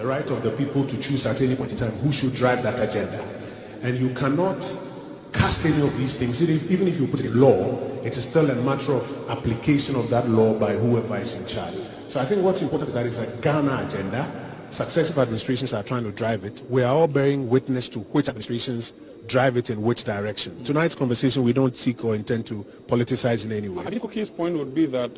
The right of the people to choose at any point in time who should drive that agenda. And you cannot cast any of these things. Even if you put it in law, it is still a matter of application of that law by whoever is in charge. So I think what's important is that it's a Ghana agenda. Successive administrations are trying to drive it. We are all bearing witness to which administrations drive it in which direction. Tonight's conversation, we don't seek or intend to politicize in any way. I think Koki's point would be that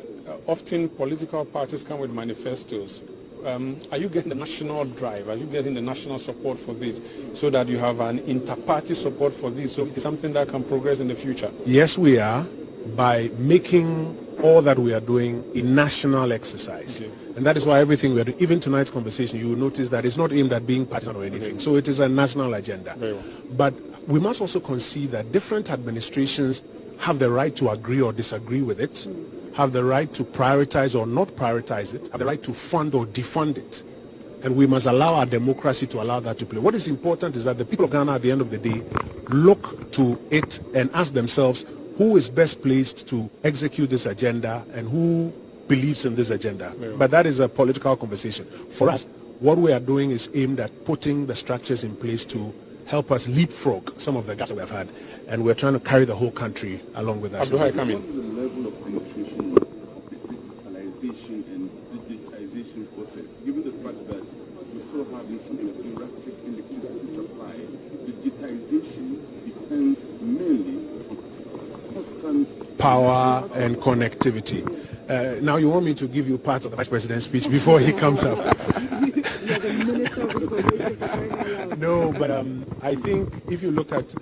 often political parties come with manifestos. Are you getting the national drive? Are you getting the national support for this so that you have an inter-party support for this? So it's something that can progress in the future? Yes, we are, by making all that we are doing a national exercise. Okay. And that is why everything we are doing, even tonight's conversation, you will notice that it's not aimed at being partisan or anything. Okay. So it is a national agenda. Very well. But we must also concede that different administrations have the right to agree or disagree with it, have the right to prioritize or not prioritize it, have the right to fund or defund it. And we must allow our democracy to allow that to play. What is important is that the people of Ghana at the end of the day look to it and ask themselves who is best placed to execute this agenda and who believes in this agenda. But that is a political conversation. For us, what we are doing is aimed at putting the structures in place to help us leapfrog some of the gaps that we have had. And we're trying to carry the whole country along with us. Abdullah, come in. What is the level of penetration of the digitalization and digitization process, given the fact that we still have this erratic electricity supply? Digitization depends mainly on constant power and connectivity. Now you want me to give you part of the Vice President's speech before he comes up? No, but I think if you look at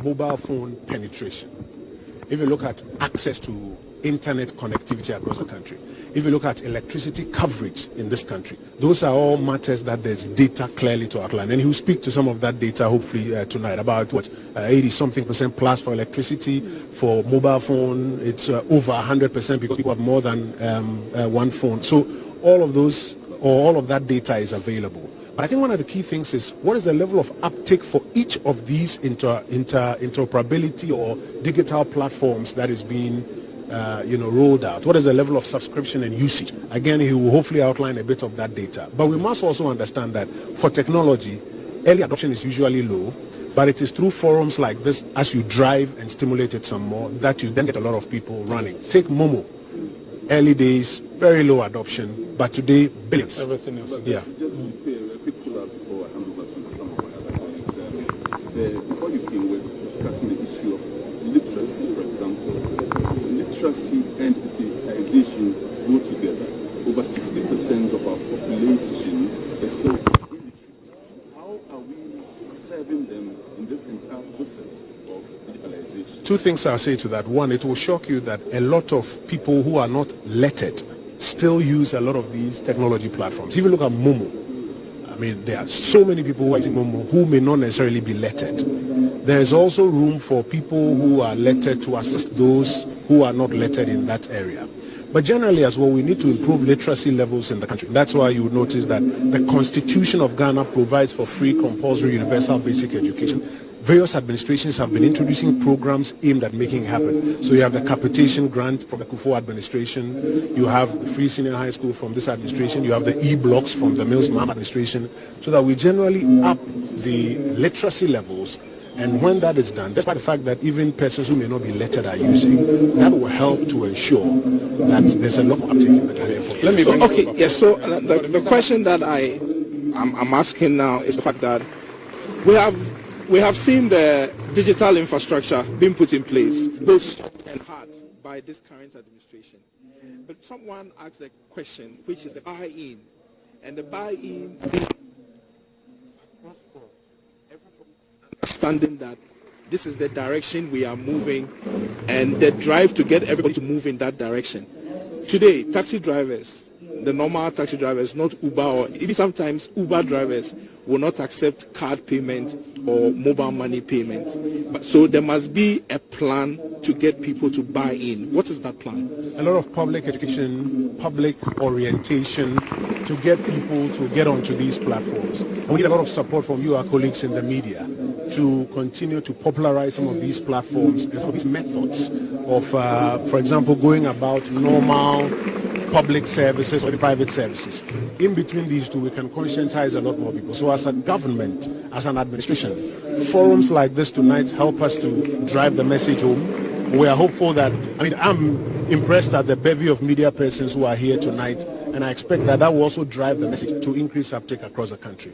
mobile phone penetration, if you look at access to internet connectivity across the country, if you look at electricity coverage in this country, those are all matters that there's data clearly to outline. And he'll speak to some of that data hopefully tonight about 80-something% plus for electricity. For mobile phone, it's over 100% because people have more than one phone. So all of those, or all of that data is available. But I think one of the key things is what is the level of uptake for each of these interoperability or digital platforms that is being rolled out? What is the level of subscription and usage? Again, he will hopefully outline a bit of that data. But we must also understand that for technology, early adoption is usually low, but it is through forums like this, as you drive and stimulate it some more, that you then get a lot of people running. Take Momo. Early days, very low adoption, but today, billions. Everything else. Yeah. Just to pay a quick pull-up before I hand over to some of my other colleagues. Before you came, we were discussing the issue of literacy, for example. Literacy and digitization go together. Over 60% of our population is still illiterate. How are we serving them in this entire process of digitalization? Two things I'll say to that. One, it will shock you that a lot of people who are not lettered still use a lot of these technology platforms. If you look at Momo, I mean, there are so many people who are using Momo who may not necessarily be lettered. There's also room for people who are lettered to assist those who are not lettered in that area. But generally as well, we need to improve literacy levels in the country. That's why you would notice that the Constitution of Ghana provides for free, compulsory, universal basic education. Various administrations have been introducing programs aimed at making it happen. So you have the capitation grant from the Kufuor administration, you have the free senior high school from this administration, you have the e-blocks from the Mills Maham administration, so that we generally up the literacy levels. And when that is done, despite the fact that even persons who may not be lettered are using, that will help to ensure that there's a lot of uptake in the Ghanaian. Let me okay, yes, so the question that I'm asking now is the fact that we have seen the digital infrastructure being put in place, both soft and hard, by this current administration. But someone asked a question, which is the buy-in. And the buy-in, understanding that this is the direction we are moving and the drive to get everybody to move in that direction. Today, taxi drivers, the normal taxi drivers, not Uber, or even sometimes Uber drivers will not accept card payment or mobile money payment. But so there must be a plan to get people to buy in. What is that plan? A lot of public education, public orientation to get people to get onto these platforms. And we get a lot of support from you, our colleagues in the media, to continue to popularize some of these platforms and some of these methods of, for example, going about normal public services or the private services. In between these two, we can conscientize a lot more people. So as a government, as an administration, forums like this tonight help us to drive the message home. We are hopeful that, I'm impressed at the bevy of media persons who are here tonight, and I expect that will also drive the message to increase uptake across the country.